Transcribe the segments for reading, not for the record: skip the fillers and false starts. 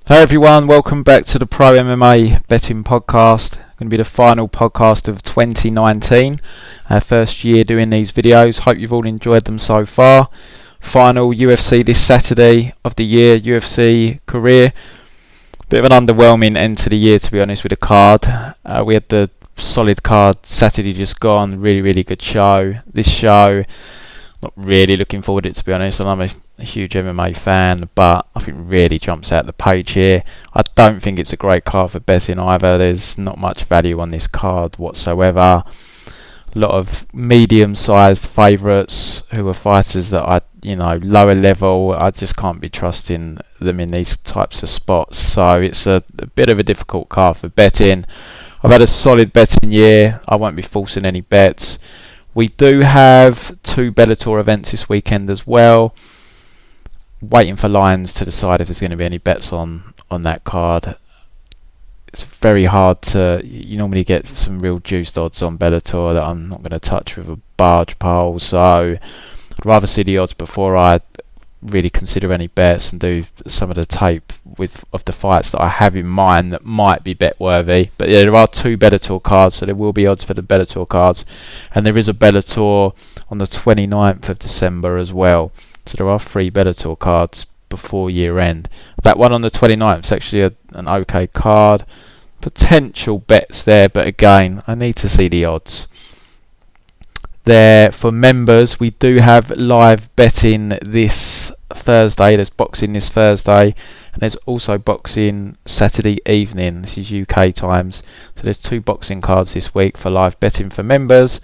Hey everyone, welcome back to the Pro MMA Betting Podcast. Going to be the final podcast of 2019. Our first year doing these videos. Hope you've all enjoyed them so far. Final UFC this Saturday of the year, UFC Korea. Bit of an underwhelming end to the year, to be honest, with the card. We had the solid card Saturday just gone. Really good show. This show, not really looking forward to it, to be honest. And I'm a huge MMA fan, but I think really jumps out the page here. I don't think it's a great card for betting either. There's not much value on this card whatsoever. A lot of medium-sized favourites who are fighters that are, lower level. I just can't be trusting them in these types of spots. So it's a bit of a difficult card for betting. I've had a solid betting year. I won't be forcing any bets. We do have 2 Bellator events this weekend as well. Waiting for lines to decide if there's going to be any bets on that card. It's very hard to. You normally get some real juiced odds on Bellator that I'm not going to touch with a barge pole. So I'd rather see the odds before I really consider any bets and do some of the tape of the fights that I have in mind that might be bet worthy. But yeah, there are 2 Bellator cards, so there will be odds for the Bellator cards, and there is a Bellator on the 29th of December as well. So there are 3 Bellator cards before year end. That one on the 29th is actually an okay card. Potential bets there, but again, I need to see the odds. There for members, we do have live betting this Thursday. There's boxing this Thursday, and there's also boxing Saturday evening. This is UK times. So there's 2 boxing cards this week for live betting for members.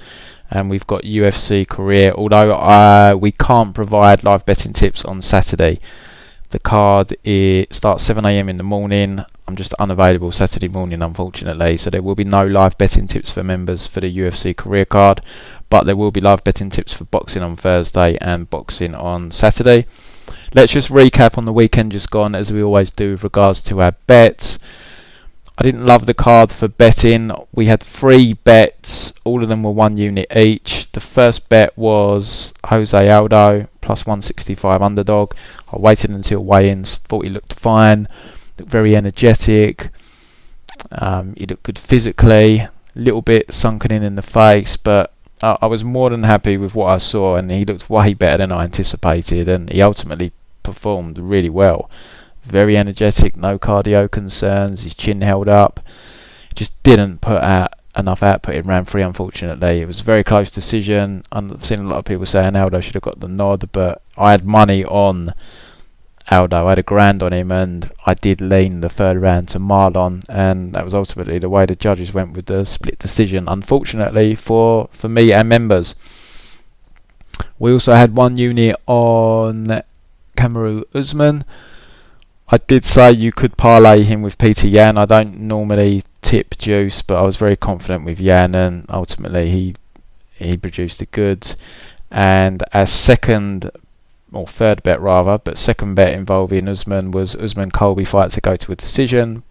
And we've got UFC Korea, although we can't provide live betting tips on Saturday. The card starts 7 AM in the morning. I'm just unavailable Saturday morning, unfortunately, so there will be no live betting tips for members for the UFC Korea card, but there will be live betting tips for boxing on Thursday and boxing on Saturday. Let's just recap on the weekend just gone, as we always do with regards to our bets. I didn't love the card for betting. We had 3 bets. All of them were 1 unit each. The first bet was Jose Aldo, plus 165 underdog. I waited until weigh-ins. Thought he looked fine. Looked very energetic. He looked good physically. A little bit sunken in the face, but I was more than happy with what I saw, and he looked way better than I anticipated, and he ultimately performed really well. Very energetic, no cardio concerns, his chin held up. Just didn't put out enough output in round 3, unfortunately. It was a very close decision. I've seen a lot of people saying Aldo should have got the nod, but I had money on Aldo. I had £1,000 on him, and I did lean the 3rd round to Marlon, and that was ultimately the way the judges went with the split decision, unfortunately for me and members. We also had 1 unit on Kamaru Usman. I did say you could parlay him with Peter Yan. I don't normally tip juice, but I was very confident with Yan, and ultimately he produced the goods. And our second bet involving Usman was Usman Colby fight to go to a decision,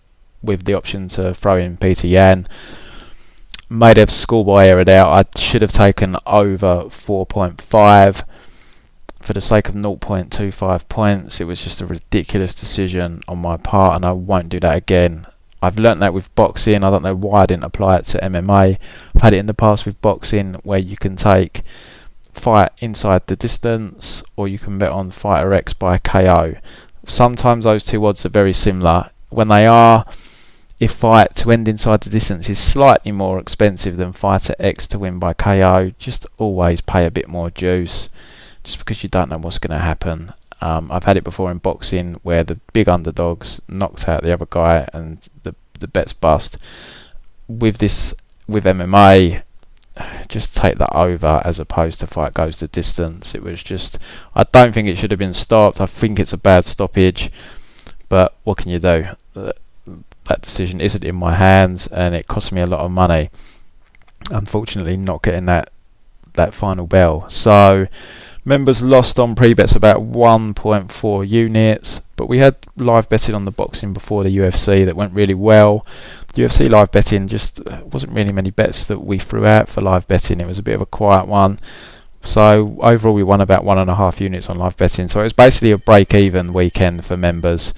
with the option to throw in Peter Yan. Made a schoolboy error there. I should have taken over 4.5. For the sake of 0.25 points, it was just a ridiculous decision on my part, and I won't do that again. I've learnt that with boxing. I don't know why I didn't apply it to MMA. I've had it in the past with boxing, where you can take fight inside the distance, or you can bet on fighter X by KO. Sometimes those 2 odds are very similar. When they are, if fight to end inside the distance is slightly more expensive than fighter X to win by KO, just always pay a bit more juice, just because you don't know what's going to happen. I've had it before in boxing where the big underdogs knocked out the other guy and the bet's bust. With MMA, just take that over as opposed to fight goes the distance. It was just, I don't think it should have been stopped. I think it's a bad stoppage, but what can you do? That decision isn't in my hands, and it cost me a lot of money. Unfortunately, not getting that final bell. So members lost on pre-bets about 1.4 units, but we had live betting on the boxing before the UFC that went really well. UFC live betting just wasn't really many bets that we threw out for live betting. It was a bit of a quiet one. So overall we won about 1.5 units on live betting. So it was basically a break-even weekend for members.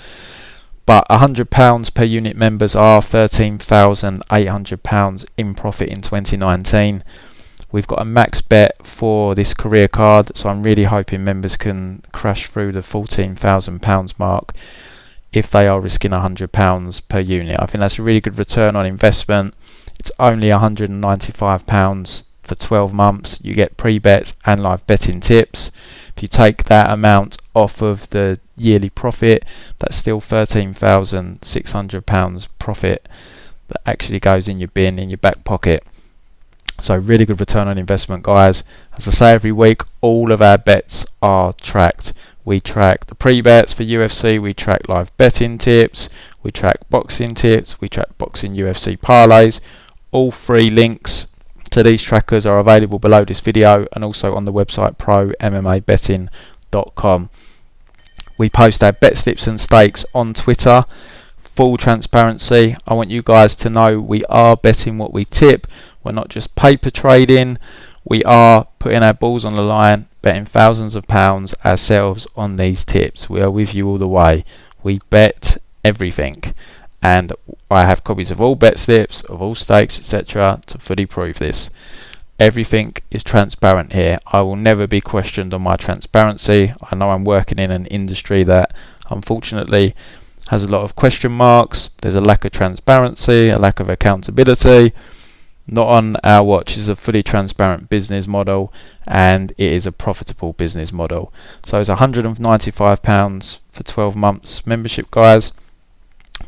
But £100 per unit members are £13,800 in profit in 2019. We've got a max bet for this career card, so I'm really hoping members can crash through the £14,000 mark if they are risking £100 per unit. I think that's a really good return on investment. It's only £195 for 12 months. You get pre-bets and live betting tips. If you take that amount off of the yearly profit, that's still £13,600 profit that actually goes in your bin, in your back pocket. So really good return on investment, guys. As I say every week, all of our bets are tracked. We track the pre-bets for UFC, we track live betting tips, we track boxing tips, we track boxing UFC parlays. All 3 links to these trackers are available below this video and also on the website prommmabetting.com. We post our bet slips and stakes on Twitter. Full transparency. I want you guys to know we are betting what we tip. We're not just paper trading. We are putting our balls on the line, betting thousands of pounds ourselves on these tips. We are with you all the way. We bet everything. And I have copies of all bet slips, of all stakes, etc. to fully prove this. Everything is transparent here. I will never be questioned on my transparency. I know I'm working in an industry that unfortunately has a lot of question marks. There's a lack of transparency, a lack of accountability. Not on our watch. It's a fully transparent business model and it is a profitable business model. So it's £195 for 12 months membership, guys.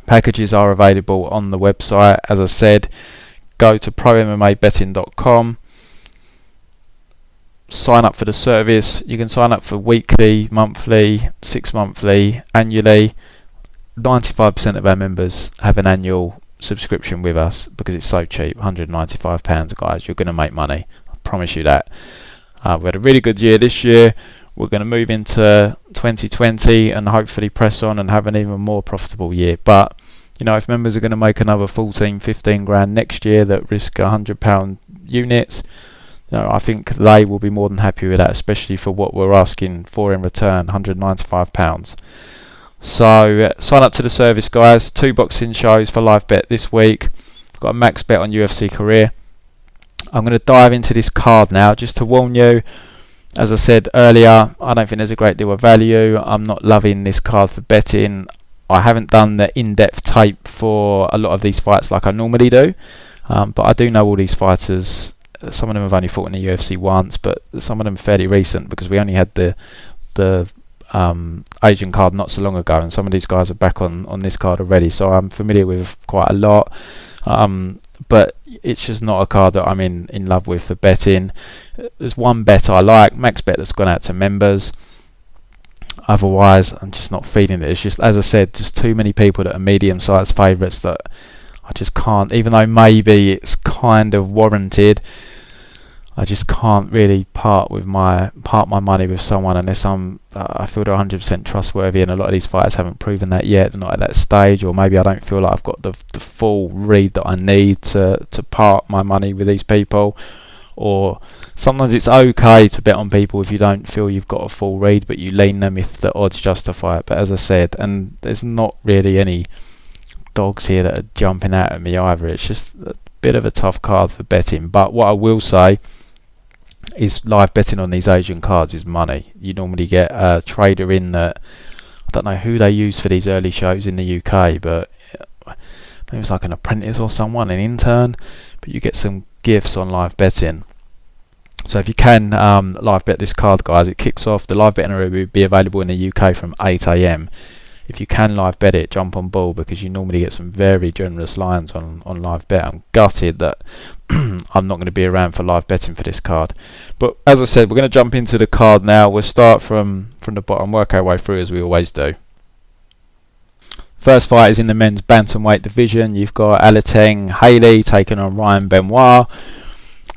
Packages are available on the website. As I said, go to prommmabetting.com, sign up for the service. You can sign up for weekly, monthly, 6 monthly, annually. 95% of our members have an annual subscription with us because it's so cheap. £195, guys. You're going to make money. I promise you that. We had a really good year this year. We're going to move into 2020 and hopefully press on and have an even more profitable year. But you know, if members are going to make another 14-15 grand next year that risk £100 units, you know, I think they will be more than happy with that, especially for what we're asking for in return, £195. So sign up to the service, guys. 2 boxing shows for live bet this week. I've got a max bet on UFC Korea. I'm going to dive into this card now just to warn you. As I said earlier, I don't think there's a great deal of value. I'm not loving this card for betting. I haven't done the in-depth tape for a lot of these fights like I normally do, but I do know all these fighters. Some of them have only fought in the UFC once, but some of them are fairly recent because we only had the Asian card not so long ago, and some of these guys are back on this card already, so I'm familiar with quite a lot. But it's just not a card that I'm in love with for betting. There's one bet I like, max bet, that's gone out to members. Otherwise, I'm just not feeling it. It's just, as I said, just too many people that are medium-sized favourites that I just can't, even though maybe it's kind of warranted, I just can't really part my money with someone unless I feel they're 100% trustworthy, and a lot of these fighters haven't proven that yet. They're not at that stage, or maybe I don't feel like I've got the full read that I need to part my money with these people. Or sometimes it's okay to bet on people if you don't feel you've got a full read, but you lean them if the odds justify it. But as I said, and there's not really any dogs here that are jumping out at me either. It's just a bit of a tough card for betting. But what I will say is live betting on these Asian cards is money. You normally get a trader in that, I don't know who they use for these early shows in the UK, but maybe it's like an apprentice or someone, an intern, but you get some gifts on live betting. So if you can live bet this card, guys, it kicks off. The live betting will be available in the UK from 8 AM. If you can live bet it, jump on board, because you normally get some very generous lines on live bet. I'm gutted that I'm not going to be around for live betting for this card. But as I said, we're going to jump into the card now. We'll start from the bottom, work our way through as we always do. First fight is in the men's bantamweight division. You've got Alateng Haley taking on Ryan Benoit.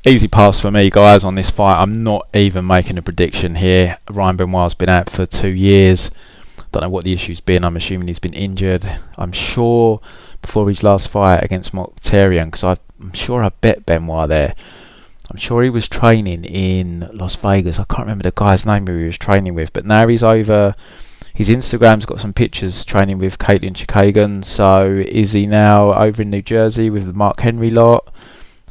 Easy pass for me, guys, on this fight. I'm not even making a prediction here. Ryan Benoit's been out for 2 years. Don't know what the issue's been. I'm assuming he's been injured. I'm sure before his last fight against Mokhtarian, because I'm sure I bet Benoit there. I'm sure he was training in Las Vegas. I can't remember the guy's name who he was training with, but now he's over His Instagram's got some pictures training with Caitlin Chikagan. So is he now over in New Jersey with the Mark Henry lot?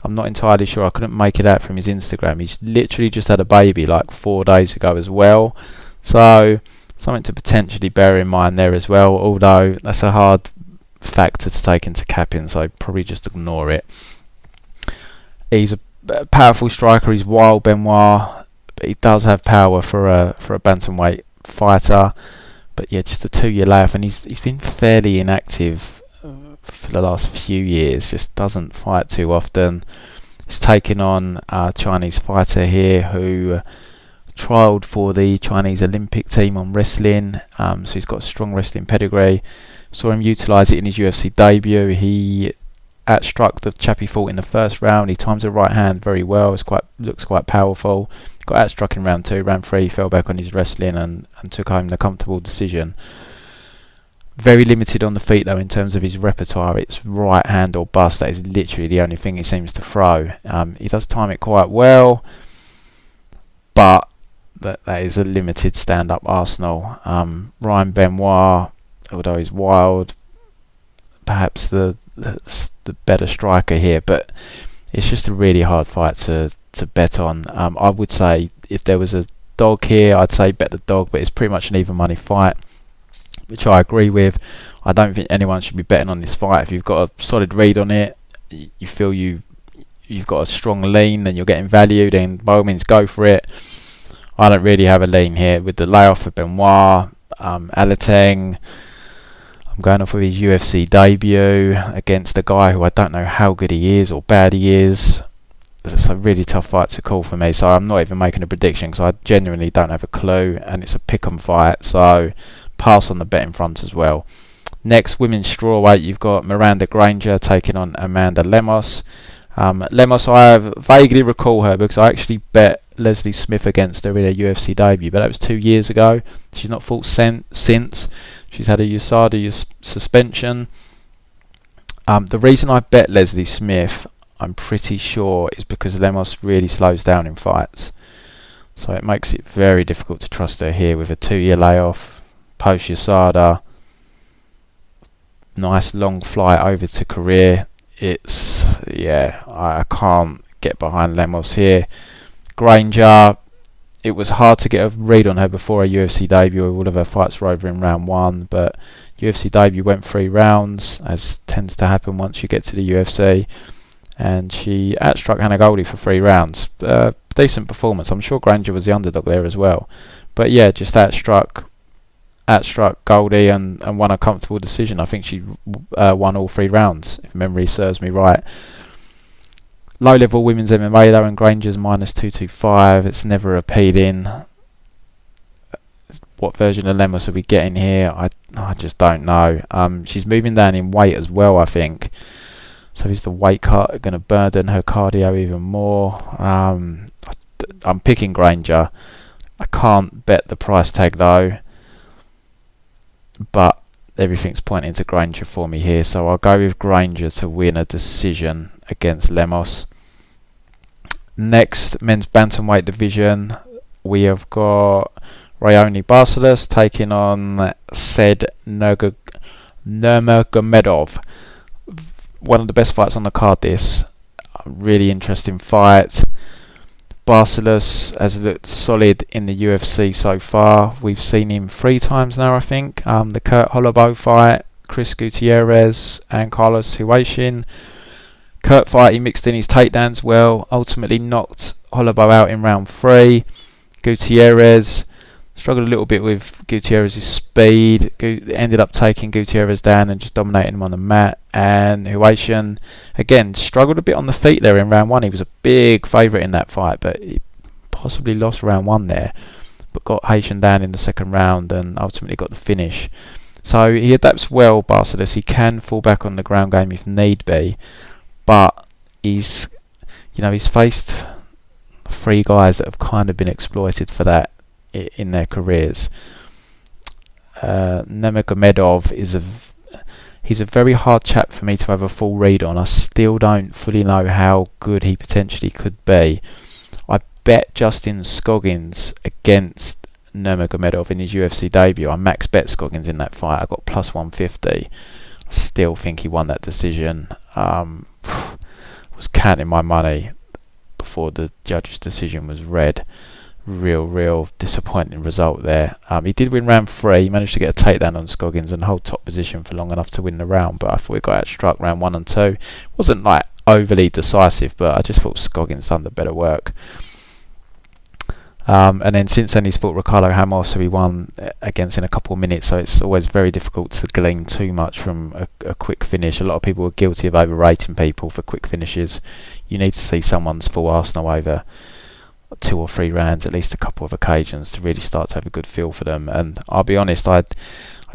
I'm not entirely sure. I couldn't make it out from his Instagram. He's literally just had a baby like 4 days ago as well. So something to potentially bear in mind there as well. Although that's a hard factor to take into capping, so probably just ignore it. He's a powerful striker. He's wild, Benoit, but he does have power for a bantamweight fighter. But yeah, just a 2-year layoff, and he's been fairly inactive for the last few years. Just doesn't fight too often. He's taking on a Chinese fighter here who trialled for the Chinese Olympic team on wrestling, so he's got a strong wrestling pedigree. Saw him utilise it in his UFC debut. He outstruck the chap he fought in the first round. He times the right hand very well. Looks quite powerful. Got outstruck in round 2, round 3, fell back on his wrestling and took home the comfortable decision. Very limited on the feet though in terms of his repertoire. It's right hand or bust. That is literally the only thing he seems to throw. He does time it quite well, but that is a limited stand-up arsenal. Ryan Benoit, although he's wild, perhaps the better striker here, but it's just a really hard fight to bet on. I would say if there was a dog here, I'd say bet the dog, but it's pretty much an even money fight, which I agree with. I don't think anyone should be betting on this fight. If you've got a solid read on it, you feel you've got a strong lean and you're getting value, then by all means go for it. I don't really have a lean here with the layoff of Benoit. Alateng, I'm going off with his UFC debut against a guy who I don't know how good he is or bad he is. It's a really tough fight to call for me, so I'm not even making a prediction because I genuinely don't have a clue, and it's a pick-em fight, so pass on the betting front as well. Next, women's strawweight, you've got Miranda Granger taking on Amanda Lemos. Lemos, I vaguely recall her because I actually bet Leslie Smith against her in her UFC debut, but that was 2 years ago. She's not fought since. She's had a USADA suspension. The reason I bet Leslie Smith, I'm pretty sure, is because Lemos really slows down in fights. So it makes it very difficult to trust her here with a 2-year layoff, post USADA, nice long flight over to Korea. I can't get behind Lemos here. Granger, it was hard to get a read on her before her UFC debut. All of her fights were over in round 1, but UFC debut went 3 rounds, as tends to happen once you get to the UFC, and she outstruck Hannah Goldie for 3 rounds. Decent performance. I'm sure Granger was the underdog there as well, but yeah, just outstruck Goldie and won a comfortable decision. I think she won all 3 rounds, if memory serves me right. Low level women's MMA though, and Granger's -225. It's never appealing. What version of Lemos are we getting here? I just don't know. She's moving down in weight as well, I think. So is the weight cut going to burden her cardio even more? I'm picking Granger. I can't bet the price tag though, but everything's pointing to Granger for me here, so I'll go with Granger to win a decision against Lemos. Next, men's bantamweight division, we have got Raoni Barcelos taking on said Nurmagomedov. One of the best fights on the card, this. Really interesting fight. Barcelos has looked solid in the UFC so far. We've seen him 3 times now, I think. The Kurt Holloway fight, Chris Gutierrez and Carlos Huachin. Kurt fight, he mixed in his takedowns well, ultimately knocked Holloway out in round 3. Gutierrez struggled a little bit with Gutierrez's speed, ended up taking Gutierrez down and just dominating him on the mat. And Huachin, again, struggled a bit on the feet there in round 1. He was a big favourite in that fight, but he possibly lost round 1 there, but got Huachin down in the second round and ultimately got the finish. So he adapts well, Barcelos. He can fall back on the ground game if need be, but he's faced 3 guys that have kind of been exploited for that in their careers. Nurmagomedov he's a very hard chap for me to have a full read on. I still don't fully know how good he potentially could be. I bet Justin Scoggins against Nurmagomedov in his UFC debut. I max bet Scoggins in that fight. I got plus 150. Still think he won that decision. Was counting my money before the judge's decision was read. Real disappointing result there. He did win round 3. He managed to get a takedown on Scoggins and hold top position for long enough to win the round, but I thought he got outstruck round 1 and 2. Wasn't like overly decisive, but I just thought Scoggins done the better work. And then since then he's fought Ricardo Ramos, who he won against in a couple of minutes, so it's always very difficult to glean too much from a quick finish. A lot of people are guilty of overrating people for quick finishes. You need to see someone's full arsenal over 2 or 3 rounds, at least a couple of occasions, to really start to have a good feel for them. And I'll be honest, I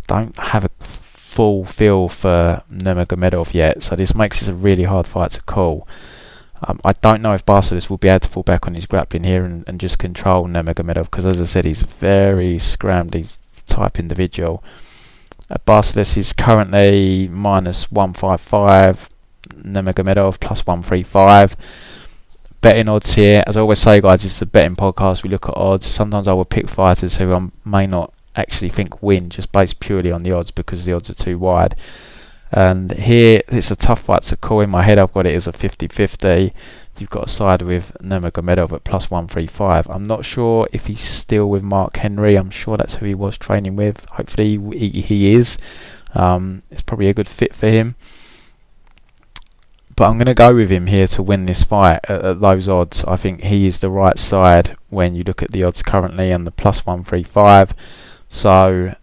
don't have a full feel for Nurmagomedov yet, so this makes this a really hard fight to call. I don't know if Barriault will be able to fall back on his grappling here and just control Nurmagomedov, because as I said, he's a very scrambly type individual. Barriault is currently minus 155, Nurmagomedov plus 135. Betting odds here, as I always say, guys, it's a betting podcast. We look at odds. Sometimes I will pick fighters who I may not actually think win, just based purely on the odds, because the odds are too wide. And here it's a tough fight to call. In my head I've got it as a 50-50. You've got to side with Nurmagomedov at plus 135. I'm not sure if he's still with Marc-Andre. I'm sure that's who he was training with. Hopefully he is. It's probably a good fit for him. But I'm going to go with him here to win this fight at those odds. I think he is the right side when you look at the odds currently and the plus 135. So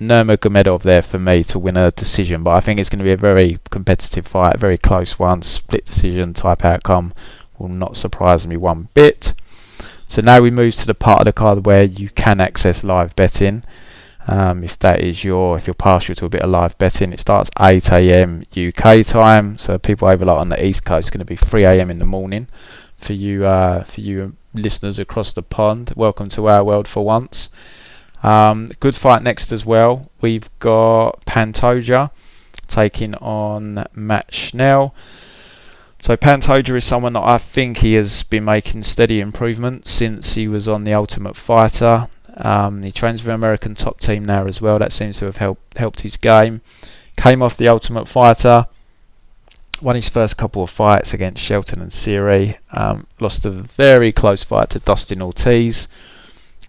Nurmagomedov there for me to win a decision, but I think it's going to be a very competitive fight, a very close one, split decision type outcome. Will not surprise me one bit. So now we move to the part of the card where you can access live betting. If you're partial to a bit of live betting, it starts 8 AM UK time. So people over like on the East Coast, it's going to be 3 AM in the morning for you listeners across the pond. Welcome to our world for once. Good fight next as well. We've got Pantoja taking on Schnell. So Pantoja is someone that I think he has been making steady improvements since he was on the Ultimate Fighter. He trains with an American top team now as well. That seems to have helped his game. Came off the Ultimate Fighter, won his first couple of fights against Shelton and Ciryl. Lost a very close fight to Dustin Ortiz.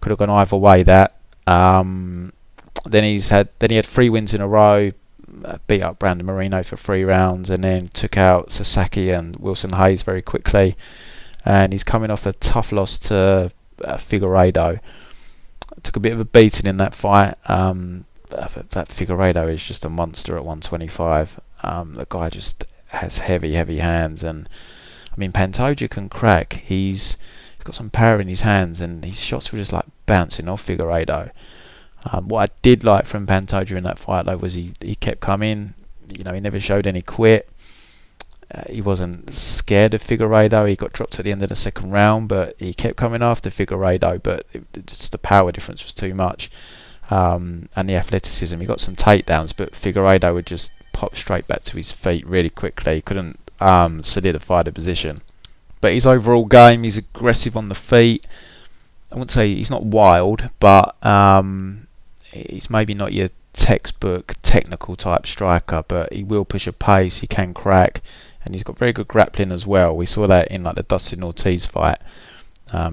Could have gone either way that. Then he had 3 wins in a row, beat up Brandon Moreno for 3 rounds, and then took out Sasaki and Wilson Hayes very quickly. And he's coming off a tough loss to Figueiredo. Took a bit of a beating in that fight. That Figueiredo is just a monster at 125. The guy just has heavy hands, and I mean Pantoja can crack. He's got some power in his hands, and his shots were just like bouncing off Figueiredo. What I did like from Pantoja in that fight though was he kept coming. He never showed any quit. He wasn't scared of Figueiredo. He got dropped at the end of the second round, but he kept coming after Figueiredo. But just the power difference was too much, and the athleticism. He got some takedowns, but Figueiredo would just pop straight back to his feet really quickly. He couldn't solidify the position. But his overall game, he's aggressive on the feet. I wouldn't say he's not wild, but he's maybe not your textbook technical type striker, but he will push a pace, he can crack, and he's got very good grappling as well. We saw that in like the Dustin Ortiz fight.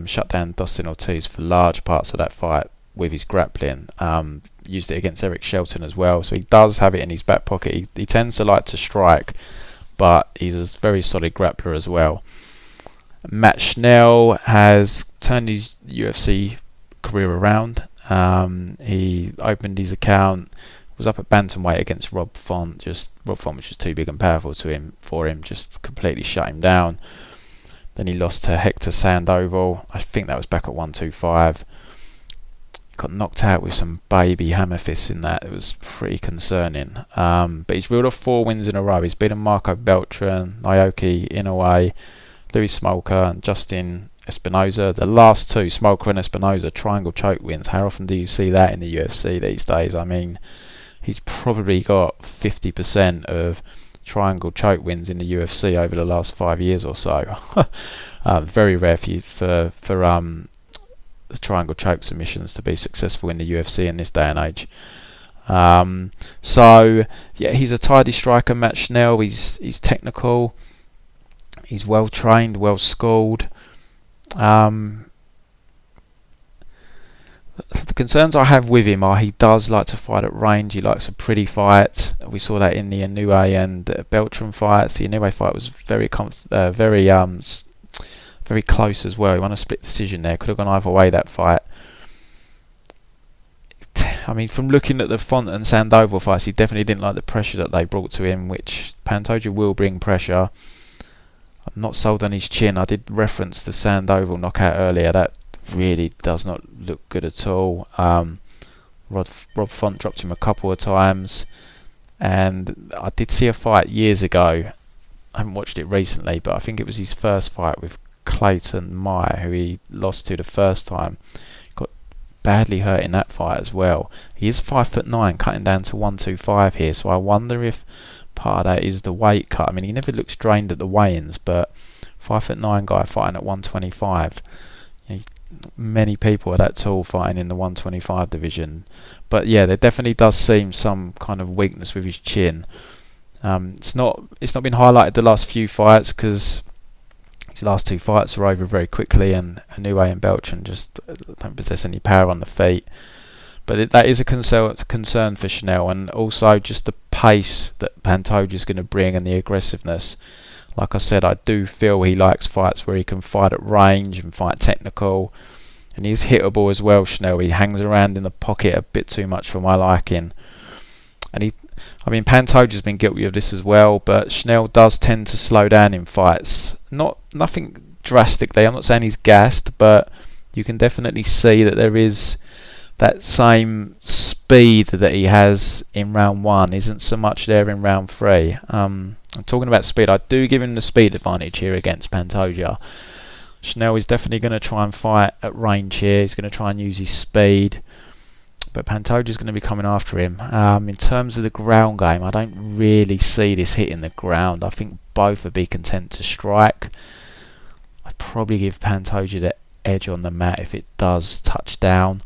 Shut down Dustin Ortiz for large parts of that fight with his grappling. Used it against Eric Shelton as well, so he does have it in his back pocket. He tends to like to strike, but he's a very solid grappler as well. Schnell has turned his UFC career around. He opened his account, was up at Bantamweight against Rob Font. Rob Font was just too big and powerful for him, just completely shut him down. Then he lost to Hector Sandoval. I think that was back at 125. Got knocked out with some baby hammer fists in that. It was pretty concerning. But he's reeled off 4 wins in a row. He's beaten Marco Beltran, Naoki Inoue, Louis Smolka and Justin Espinoza. The last 2, Smolka and Espinoza, triangle choke wins. How often do you see that in the UFC these days? I mean, he's probably got 50% of triangle choke wins in the UFC over the last 5 years or so. Very rare for the triangle choke submissions to be successful in the UFC in this day and age. So yeah, he's a tidy striker, Matt Schnell. He's technical. He's well trained, well schooled. The concerns I have with him are he does like to fight at range. He likes a pretty fight. We saw that in the Inoue and Beltran fights. The Inoue fight was very close as well. He won a split decision there. Could have gone either way, that fight. I mean, from looking at the Font and Sandoval fights, he definitely didn't like the pressure that they brought to him, which Pantoja will bring pressure. I'm not sold on his chin. I did reference the Sandoval knockout earlier. That really does not look good at all. Rob Font dropped him a couple of times, and I did see a fight years ago. I haven't watched it recently, but I think it was his first fight with Clayton Meyer, who he lost to the first time. Got badly hurt in that fight as well. He is 5'9", cutting down to 125 here, so I wonder if part of that is the weight cut. I mean, he never looks drained at the weigh-ins, but 5'9" guy fighting at 125. You know, many people are that tall fighting in the 125 division. But yeah, there definitely does seem some kind of weakness with his chin. It's not been highlighted the last few fights because his last two fights are over very quickly, and Inoue and Beltran just don't possess any power on the feet. But that is a concern for Schnell, and also just the pace that Pantoja is going to bring and the aggressiveness. Like I said, I do feel he likes fights where he can fight at range and fight technical, and he's hittable as well. Schnell, he hangs around in the pocket a bit too much for my liking, and Pantoja's been guilty of this as well. But Schnell does tend to slow down in fights. Nothing drastically. I'm not saying he's gassed, but you can definitely see that there is that same speed that he has in round one isn't so much there in round three. I'm talking about speed. I do give him the speed advantage here against Pantoja. Schnell is definitely going to try and fight at range here. He's going to try and use his speed, but Pantoja is going to be coming after him. In terms of the ground game, I don't really see this hitting the ground. I think both would be content to strike. I'd probably give Pantoja the edge on the mat if it does touch down.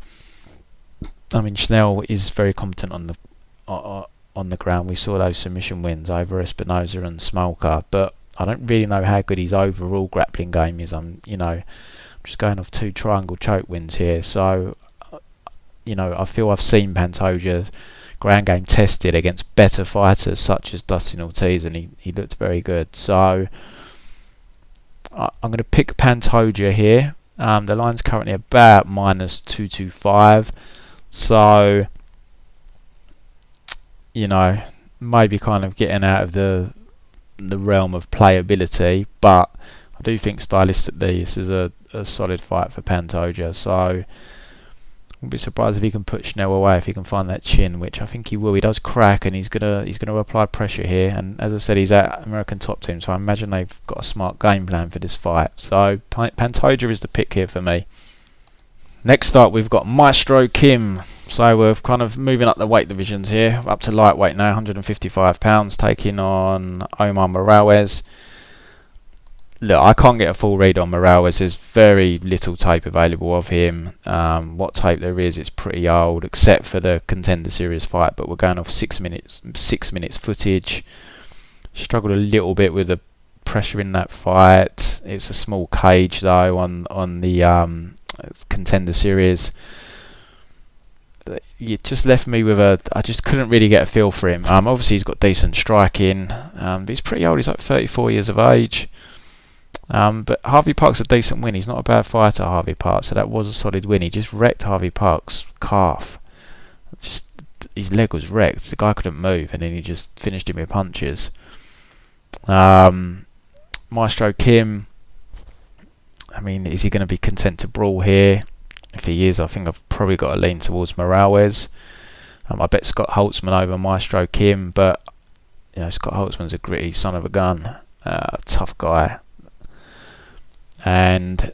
I mean, Schnell is very competent on the ground. We saw those submission wins over Espinosa and Smolka, but I don't really know how good his overall grappling game is. I'm just going off 2 triangle choke wins here, so I feel I've seen Pantoja's ground game tested against better fighters such as Dustin Ortiz, and he looked very good. So I'm going to pick Pantoja here. The line's currently about -225. So, maybe kind of getting out of the realm of playability, but I do think stylistically this is a solid fight for Pantoja. So, I wouldn't be surprised if he can put Schnell away if he can find that chin, which I think he will. He does crack, and he's gonna apply pressure here. And as I said, he's at American Top Team, so I imagine they've got a smart game plan for this fight. So Pantoja is the pick here for me. Next up, we've got Maestro Kim. So we're kind of moving up the weight divisions here, up to lightweight now, 155 pounds, taking on Omar Morales. Look, I can't get a full read on Morales. There's very little tape available of him. What tape there is, it's pretty old, except for the Contender Series fight. But we're going off 6 minutes footage. Struggled a little bit with the pressure in that fight. It's a small cage though on the Contender Series. You just left me with I just couldn't really get a feel for him. Obviously he's got decent striking, but he's pretty old. He's like 34 years of age. But Harvey Park's a decent win. He's not a bad fighter, Harvey Park, so that was a solid win. He just wrecked Harvey Park's calf. Just his leg was wrecked. The guy couldn't move, and then he just finished him with punches. Maestro Kim, I mean, is he going to be content to brawl here? If he is, I think I've probably got to lean towards Morales. I bet Scott Holtzman over Maestro Kim, but Scott Holtzman's a gritty son of a gun, tough guy, and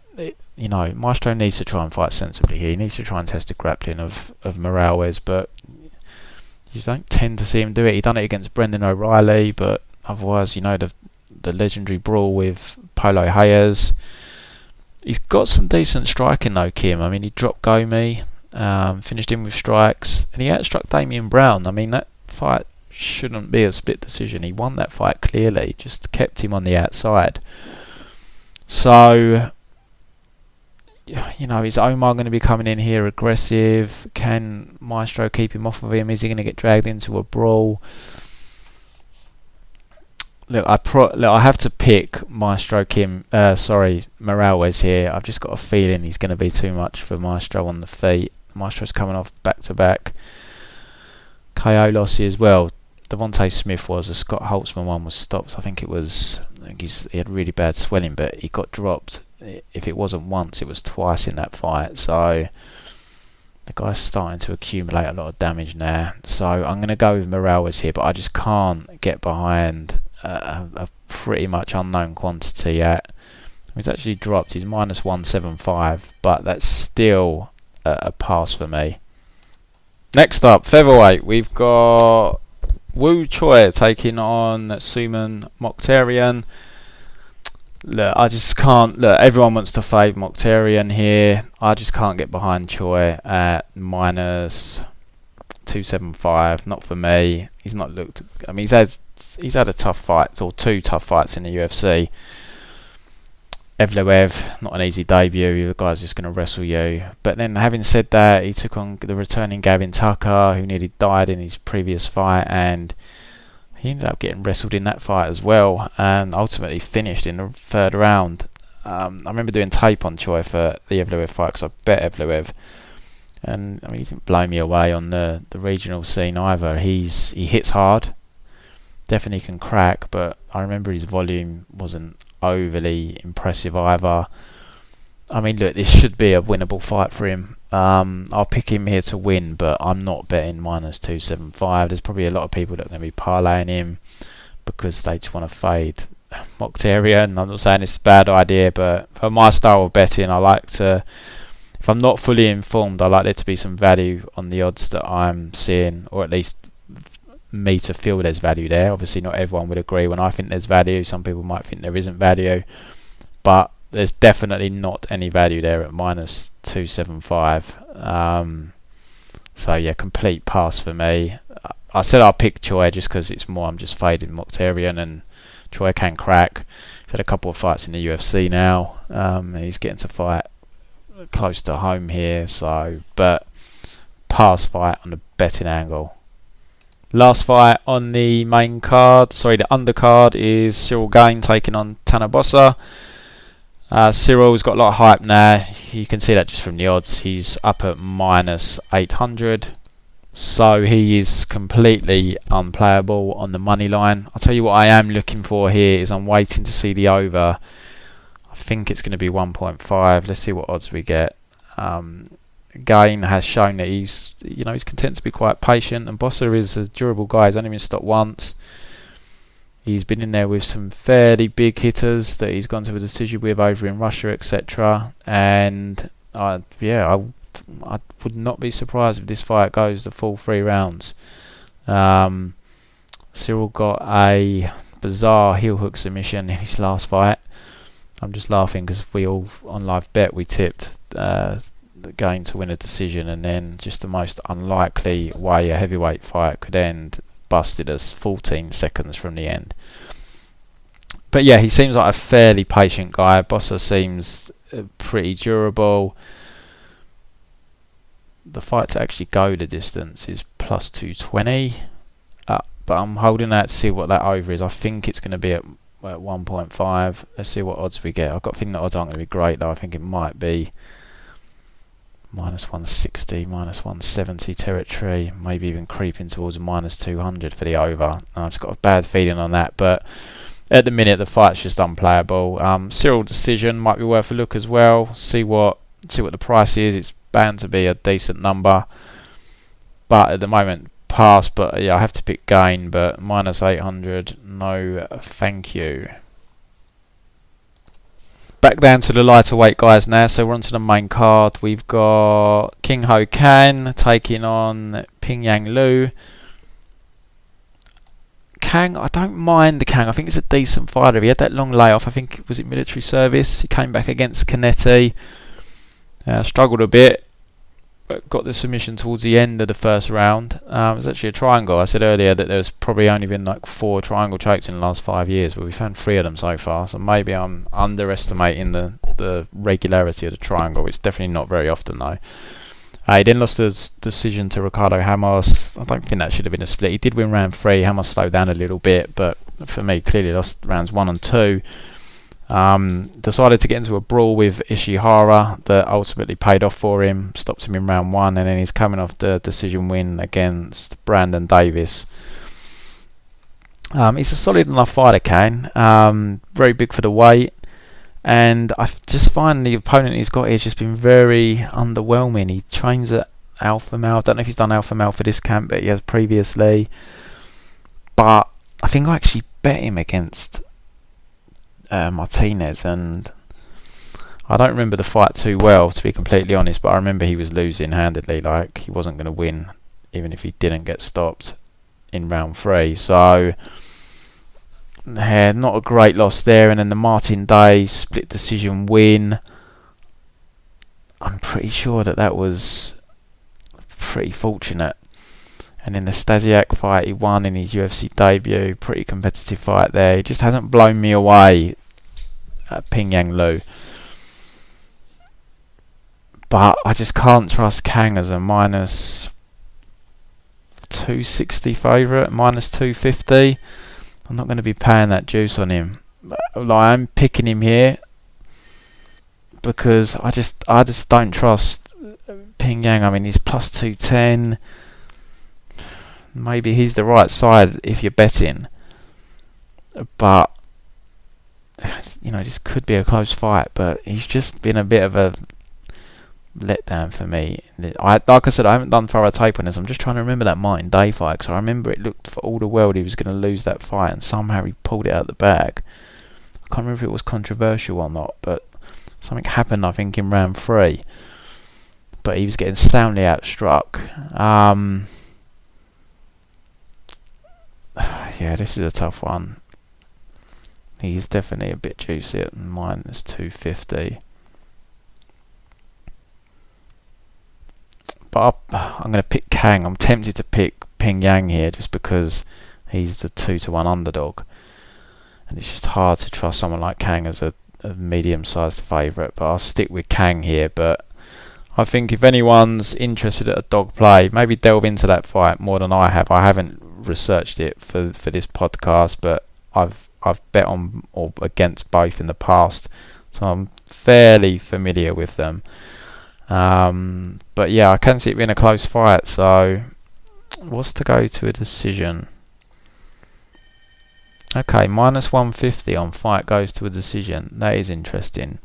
Maestro needs to try and fight sensibly here. He needs to try and test the grappling of Morales, but you don't tend to see him do it. He done it against Brendan O'Reilly, but otherwise, the legendary brawl with Paulo Hayes. He's got some decent striking though, Kim. I mean, he dropped Gomi, finished him with strikes, and he outstruck Damian Brown. I mean, that fight shouldn't be a split decision. He won that fight clearly, just kept him on the outside. So, you know, is Omar going to be coming in here aggressive? Can Maestro keep him off of him? Is he going to get dragged into a brawl? Look, I have to pick Maestro Morales here. I've just got a feeling he's going to be too much for Maestro on the feet. Maestro's coming off back-to-back KO losses as well. Devontae Smith was. The Scott Holtzman one was stopped. I think he had really bad swelling, but he got dropped. If it wasn't once, it was twice in that fight. So the guy's starting to accumulate a lot of damage now. So I'm going to go with Morales here, but I just can't get behind a pretty much unknown quantity at. He's actually dropped. He's minus 175, but that's still a pass for me. Next up, featherweight. We've got Choi taking on Suman Mokhtarian. Look, I just can't. Look, everyone wants to fade Mokhtarian here. I just can't get behind Choi at minus 275. Not for me. He's not looked. I mean, he's had a tough fight, or two tough fights in the UFC. Evloev, not an easy debut. The guy's just going to wrestle you. But then, having said that, he took on the returning Gavin Tucker, who nearly died in his previous fight, and he ended up getting wrestled in that fight as well, and ultimately finished in the third round. I remember doing tape on Choi for the Evloev fight because I bet Evloev, and I mean, he didn't blow me away on the regional scene either. He hits hard, definitely can crack, but I remember his volume wasn't overly impressive either. I mean, look, this should be a winnable fight for him. I'll pick him here to win, but I'm not betting minus 275. There's probably a lot of people that are going to be parlaying him because they just want to fade Mokhtarian. I'm not saying it's a bad idea, but for my style of betting, I like to, if I'm not fully informed, I like there to be some value on the odds that I'm seeing, or at least me to feel there's value there. Obviously, not everyone would agree when I think there's value. Some people might think there isn't value, but there's definitely not any value there at minus 275. So yeah, complete pass for me. I said I'll pick Choi just because it's more I'm just fading Mokhtarian, and Choi can crack. He's had a couple of fights in the UFC now. He's getting to fight close to home here, so but pass fight on the betting angle. Last fight on the main card, the undercard, is Ciryl Gane taking on Tanner Boser. Cyryl's got a lot of hype now. You can see that just from the odds. He's up at minus 800. So he is completely unplayable on the money line. I'll tell you what I am looking for here is I'm waiting to see the over. I think it's going to be 1.5. Let's see what odds we get. Gane has shown that he's content to be quite patient, and Boser is a durable guy. He's only been stopped once. He's been in there with some fairly big hitters that he's gone to a decision with over in Russia, etc. And I would not be surprised if this fight goes the full 3 rounds. Ciryl got a bizarre heel hook submission in his last fight. I'm just laughing because we all on live bet we tipped Gane to win a decision, and then just the most unlikely way a heavyweight fight could end busted us 14 seconds from the end. But yeah, he seems like a fairly patient guy. Boser seems pretty durable. The fight to actually go the distance is plus 220, but I'm holding out to see what that over is. I think it's going to be at 1.5. Let's see what odds we get. I've got a feeling the odds aren't going to be great though. I think it might be minus 160, minus 170 territory, maybe even creeping towards minus 200 for the over. I've just got a bad feeling on that, but at the minute the fight's just unplayable. Ciryl decision might be worth a look as well. See what the price is. It's bound to be a decent number, but at the moment pass. But yeah, I have to pick Gane, but minus 800, no thank you. Back down to the lighter weight guys now, so we're on to the main card. We've got King Ho Kang taking on Pingyuan Liu. Kang, I don't mind the Kang. I think he's a decent fighter. He had that long layoff. I think was it military service. He came back against Canetti. Struggled a bit, but got the submission towards the end of the first round. It was actually a triangle. I said earlier that there's probably only been like 4 triangle chokes in the last 5 years, but we've found 3 of them so far. So maybe I'm underestimating the regularity of the triangle. It's definitely not very often though. He then lost his decision to Ricardo Ramos. I don't think that should have been a split. He did win round 3. Ramos slowed down a little bit, but for me, clearly lost rounds 1 and 2. Decided to get into a brawl with Ishihara that ultimately paid off for him. Stopped him in round 1, and then he's coming off the decision win against Brandon Davis. He's a solid enough fighter, Kane. Very big for the weight. And I just find the opponent he's got here has just been very underwhelming. He trains at Alpha Male. I don't know if he's done Alpha Male for this camp, but he has previously. But I think I actually bet him against Martinez, and I don't remember the fight too well, to be completely honest, but I remember he was losing handedly. Like, he wasn't going to win, even if he didn't get stopped in round 3. So... yeah, not a great loss there. And then the Martin Day split decision win. I'm pretty sure that was pretty fortunate. And in the Stasiak fight, he won in his UFC debut. Pretty competitive fight there. He just hasn't blown me away at Pingyuan Lu. But I just can't trust Kang as a minus 260 favourite, minus 250. I'm not going to be paying that juice on him. Like, I'm picking him here because I just don't trust Pingyuan. I mean, he's plus 210. Maybe he's the right side if you're betting, but you know, this could be a close fight. But he's just been a bit of a letdown for me. Like I said, I haven't done thorough tape on this. I'm just trying to remember that Martin Day fight, because I remember it looked for all the world he was going to lose that fight, and somehow he pulled it out of the bag. I can't remember if it was controversial or not, but something happened, I think, in round 3. But he was getting soundly outstruck. Yeah, this is a tough one. He's definitely a bit juicy at minus 250. But I'm going to pick Kang. I'm tempted to pick Pingyuan here just because he's the 2-1 underdog. And it's just hard to trust someone like Kang as a medium-sized favourite. But I'll stick with Kang here. But I think if anyone's interested at a dog play, maybe delve into that fight more than I have. I haven't researched it for this podcast, but I've bet on or against both in the past, so I'm fairly familiar with them. But yeah, I can see it being a close fight. So what's to go to a decision? Okay, minus 150 on fight goes to a decision. That is interesting.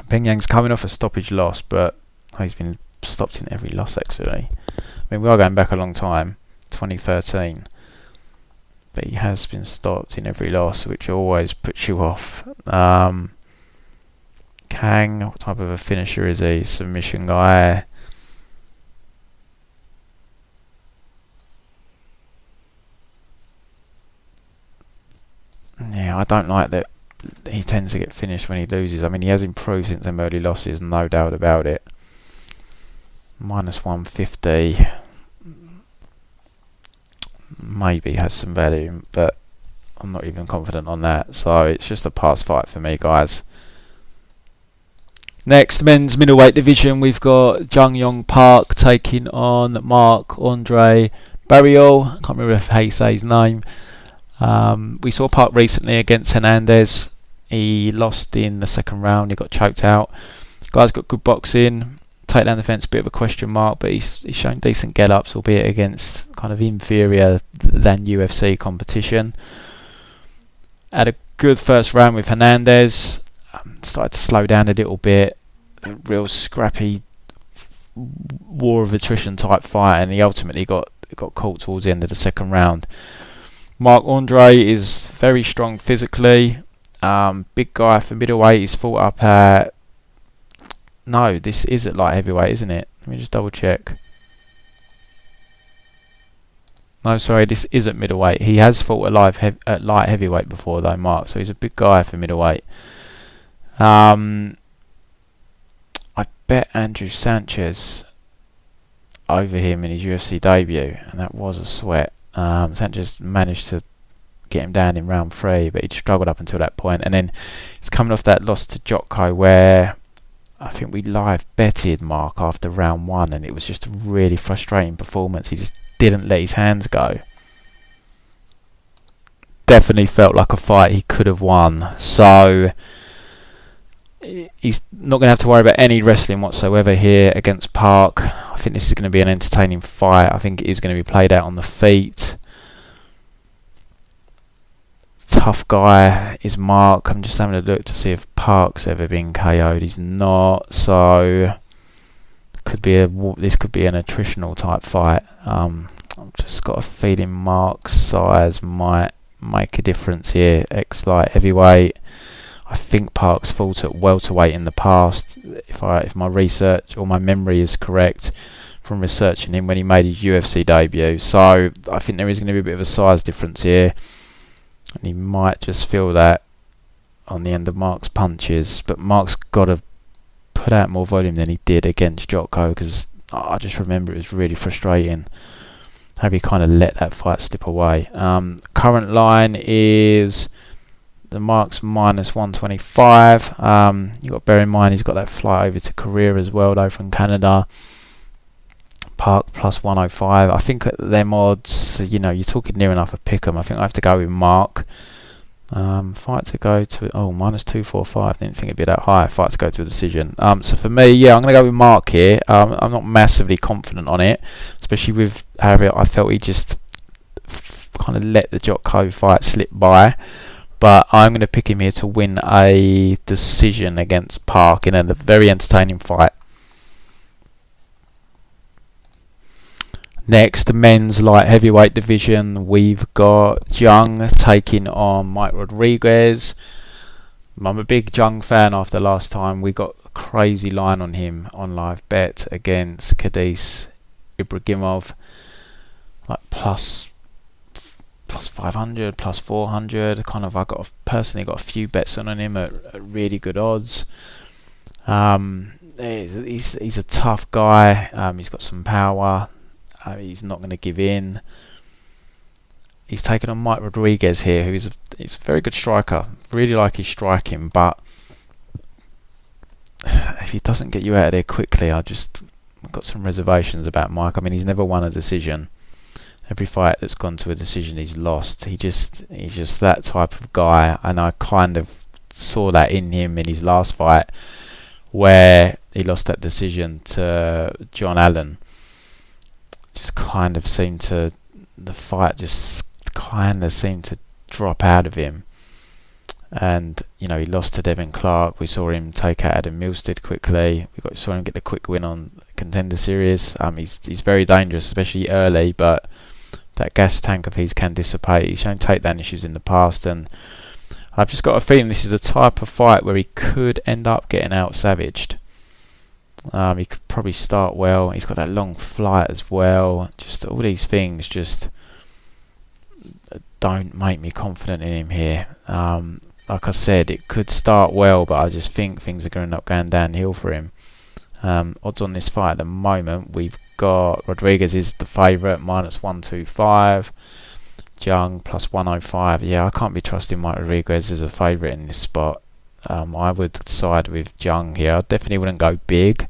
Pingyuan's coming off a stoppage loss, but he's been stopped in every loss actually. I mean, we are going back a long time, 2013, but he has been stopped in every loss, which always puts you off. Kang, what type of a finisher is he? Submission guy. Yeah, I don't like that he tends to get finished when he loses. I mean, he has improved since them early losses, no doubt about it. Minus 150 maybe has some value, but I'm not even confident on that. So it's just a pass fight for me, guys. Next, men's middleweight division, we've got Jung Park taking on Marc-Andre Barriault. I can't remember how you say his name. We saw Park recently against Hernandez. He lost in the second round. He got choked out. Guy's got good boxing. Takedown defense, a bit of a question mark, but he's shown decent get-ups, albeit against kind of inferior than UFC competition. Had a good first round with Hernandez. Started to slow down a little bit. A real scrappy war of attrition type fight, and he ultimately got caught towards the end of the second round. Marc-Andre is very strong physically. Big guy for middleweight. He's fought up at... No, this is at light heavyweight, isn't it? Let me just double check. No, sorry, this is at middleweight. He has fought at light heavyweight before, though, Mark. So he's a big guy for middleweight. I bet Andrew Sanchez over him in his UFC debut, and that was a sweat. Sanchez managed to get him down in round 3, but he'd struggled up until that point. And then he's coming off that loss to Jotko, where I think we live betted Mark after round 1, and it was just a really frustrating performance. He just didn't let his hands go. Definitely felt like a fight he could have won. So he's not going to have to worry about any wrestling whatsoever here against Park. I think this is going to be an entertaining fight. I think it is going to be played out on the feet. Tough guy is Mark. I'm just having a look to see if Park's ever been KO'd. He's not, so this could be an attritional type fight. I've just got a feeling Mark's size might make a difference here. Light heavyweight. I think Park's fought at welterweight in the past, if my research or my memory is correct from researching him when he made his UFC debut. So I think there is going to be a bit of a size difference here, and he might just feel that on the end of Mark's punches. But Mark's got to put out more volume than he did against Jotko, because I just remember it was really frustrating how he kind of let that fight slip away. Current line is the Mark's minus 125. You've got to bear in mind he's got that flight over to Korea as well, though, from Canada. Park plus 105. I think at them odds, you're talking near enough a pick 'em. I think I have to go with Mark. Fight to go to minus 245. Didn't think it'd be that high. Fight to go to a decision. So for me, I'm going to go with Mark here. I'm not massively confident on it, especially with how I felt he just kind of let the Jotko fight slip by. But I'm going to pick him here to win a decision against Park in a very entertaining fight. Next, the men's light heavyweight division, we've got Jung taking on Mike Rodriguez. I'm a big Jung fan after last time. We got a crazy line on him on live bet against Kadis Ibragimov, like plus 500, plus 400. I personally got a few bets on him at really good odds. He's a tough guy. He's got some power. He's not going to give in. He's taken on Mike Rodriguez here, he's a very good striker. Really like his striking, but if he doesn't get you out of there quickly, I've got some reservations about Mike. I mean, he's never won a decision. Every fight that's gone to a decision, he's lost. He's just that type of guy, and I kind of saw that in him in his last fight, where he lost that decision to John Allen. The fight just kind of seemed to drop out of him, and he lost to Devin Clark. We saw him take out Adam Milstead quickly. Saw him get the quick win on Contender Series. He's very dangerous, especially early, but that gas tank of his can dissipate. He's shown takedown issues in the past, and I've just got a feeling this is the type of fight where he could end up getting out savaged. He could probably start well. He's got that long flight as well. Just all these things just don't make me confident in him here. Like I said, it could start well, but I just think things are going to end up going downhill for him. Odds on this fight at the moment, we've got Rodriguez is the favourite, minus 125. Jung plus 105. Yeah, I can't be trusting Mike Rodriguez as a favourite in this spot. I would side with Jung here. I definitely wouldn't go big.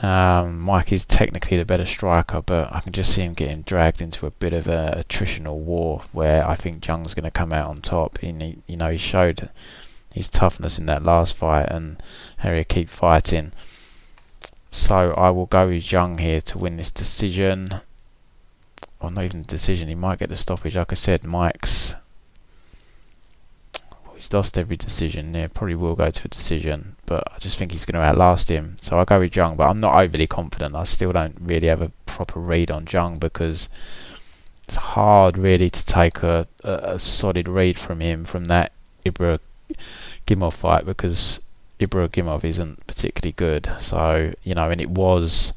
Mike is technically the better striker, but I can just see him getting dragged into a bit of a attritional war where I think Jung's going to come out on top. He showed his toughness in that last fight and how he'll keep fighting. So I will go with Jung here to win this decision. Or not even the decision, he might get the stoppage. Like I said, he's lost every decision. Yeah, probably will go to a decision, but I just think he's going to outlast him. So I'll go with Jung, but I'm not overly confident. I still don't really have a proper read on Jung because it's hard really to take a solid read from him from that Ibragimov fight, because Ibragimov isn't particularly good. So, and it was...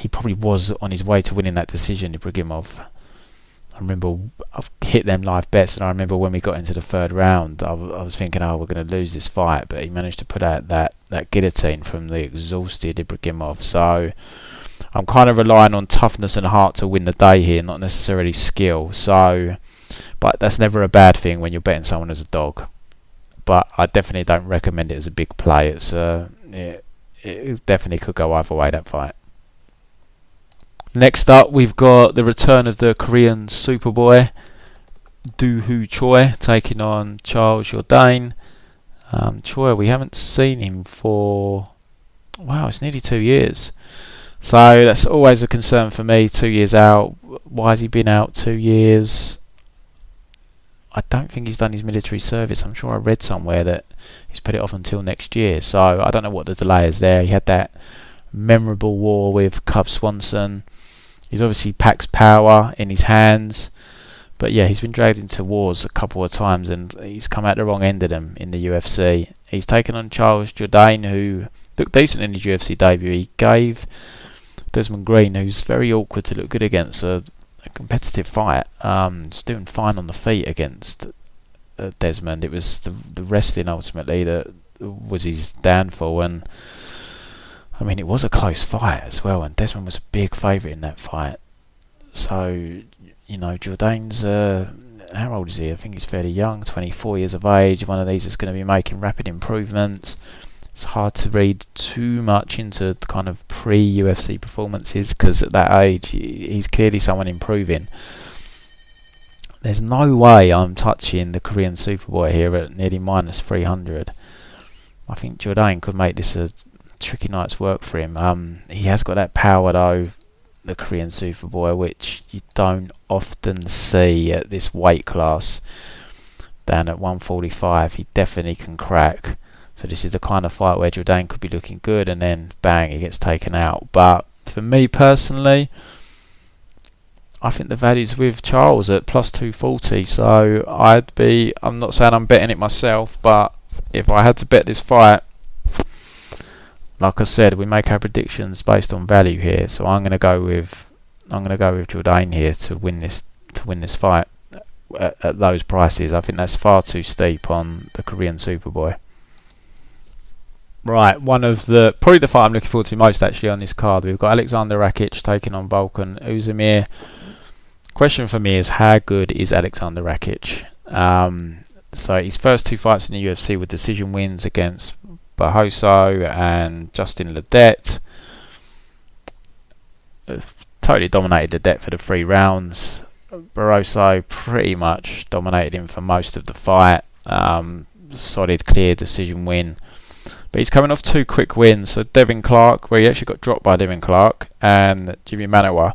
he probably was on his way to winning that decision, Ibragimov. I remember I've hit them live bets, and I remember when we got into the third round, I was thinking, oh, we're going to lose this fight, but he managed to put out that guillotine from the exhausted Ibragimov. So I'm kind of relying on toughness and heart to win the day here, not necessarily skill. So, but that's never a bad thing when you're betting someone as a dog. But I definitely don't recommend it as a big play. It definitely could go either way, that fight. Next up, we've got the return of the Korean Superboy, Choi, taking on Charles Jourdain. Choi, we haven't seen him for, wow, it's nearly 2 years. So that's always a concern for me, 2 years out. Why has he been out 2 years? I don't think he's done his military service. I'm sure I read somewhere that he's put it off until next year. So I don't know what the delay is there. He had that memorable war with Cub Swanson. He's obviously packs power in his hands. But yeah, he's been dragged into wars a couple of times and he's come out the wrong end of them in the UFC. He's taken on Charles Jourdain, who looked decent in his UFC debut. He gave Desmond Green, who's very awkward to look good against, a competitive fight. He's doing fine on the feet against Desmond. It was the wrestling ultimately that was his downfall, and I mean it was a close fight as well, and Desmond was a big favourite in that fight. So, you know, Jourdain's how old is he? I think he's fairly young, 24 years of age. One of these is going to be making rapid improvements. It's hard to read too much into the kind of pre-UFC performances, because at that age he's clearly someone improving. There's no way I'm touching the Korean Superboy here at nearly minus 300. I think Jourdain could make this a tricky night's work for him. He has got that power though, the Korean Superboy, which you don't often see at this weight class. Down at 145, he definitely can crack. So this is the kind of fight where Jourdain could be looking good, and then bang, he gets taken out. But for me personally, I think the value's with Charles at plus 240. So I'm not saying I'm betting it myself, but if I had to bet this fight, like I said, we make our predictions based on value here. So I'm going to go with Jourdain here to win this fight at those prices. I think that's far too steep on the Korean Superboy. Right, probably the fight I'm looking forward to most actually on this card. We've got Aleksandar Rakić taking on Volkan Oezdemir. Question for me is, how good is Aleksandar Rakić? So his first two fights in the UFC were decision wins against Barriault and Justin Ledet. Totally dominated Ledet for the 3 rounds. Barriault pretty much dominated him for most of the fight. Solid, clear decision win. But he's coming off 2 quick wins. So Devin Clark, where he actually got dropped by Devin Clark, and Jimmy Manuwa.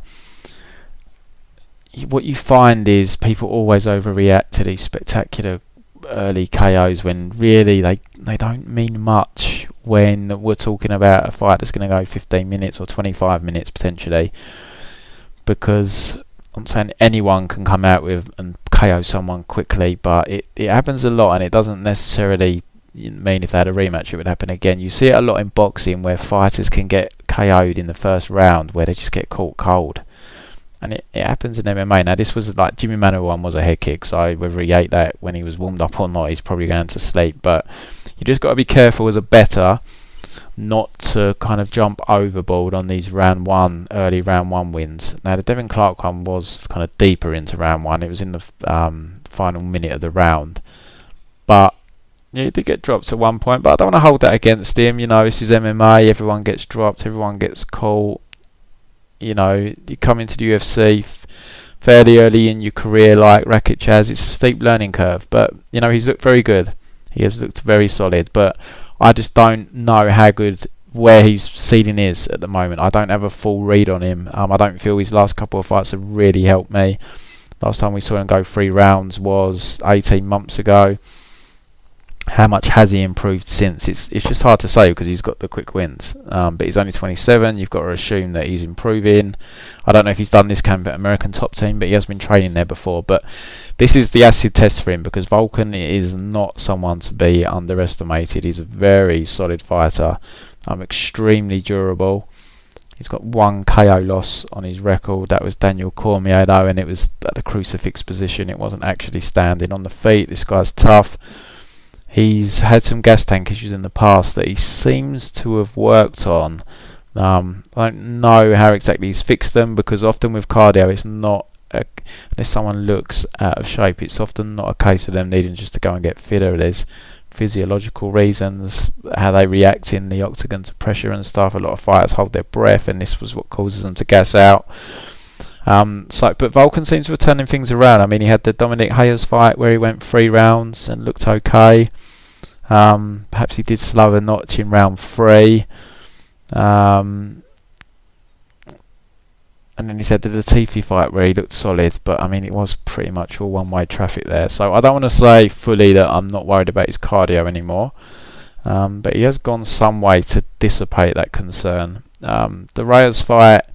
What you find is people always overreact to these spectacular early KOs when really they don't mean much when we're talking about a fight that's going to go 15 minutes or 25 minutes potentially. Because I'm saying anyone can come out with and KO someone quickly, but it happens a lot, and it doesn't necessarily mean if they had a rematch it would happen again. You see it a lot in boxing where fighters can get KO'd in the first round where they just get caught cold, and it happens in MMA. Now this was like Jimmy Manuwa one was a head kick, so whether he ate that when he was warmed up or not, he's probably going to sleep. But you just got to be careful as a bettor not to kind of jump overboard on these early round one wins. Now the Devin Clark one was kind of deeper into round one. It was in the final minute of the round, but yeah, he did get dropped at one point. But I don't want to hold that against him. You know, this is MMA. Everyone gets dropped. Everyone gets caught. You know, you come into the UFC fairly early in your career, like Rakić has. It's a steep learning curve, but you know he's looked very good. He has looked very solid, but I just don't know how good where his seeding is at the moment. I don't have a full read on him. I don't feel his last couple of fights have really helped me. Last time we saw him go 3 rounds was 18 months ago. How much has he improved since? It's just hard to say because he's got the quick wins. But he's only 27. You've got to assume that he's improving. I don't know if he's done this camp at American Top Team, but he has been training there before. But this is the acid test for him because Volkan is not someone to be underestimated. He's a very solid fighter. Extremely durable. He's got 1 KO loss on his record. That was Daniel Cormier though, and it was at the crucifix position. It wasn't actually standing on the feet. This guy's tough. He's had some gas tank issues in the past that he seems to have worked on. I don't know how exactly he's fixed them, because often with cardio it's not, unless someone looks out of shape, it's often not a case of them needing just to go and get fitter. There's physiological reasons, how they react in the octagon to pressure and stuff. A lot of fighters hold their breath, and this was what causes them to gas out. But Volkan seems to be turning things around. I mean, he had the Dominic Hayes fight where he went 3 rounds and looked okay. Perhaps he did slow a notch in round 3. And then he's had the Latifi fight where he looked solid, but I mean, it was pretty much all one-way traffic there. So I don't want to say fully that I'm not worried about his cardio anymore, but he has gone some way to dissipate that concern. The Reyes fight,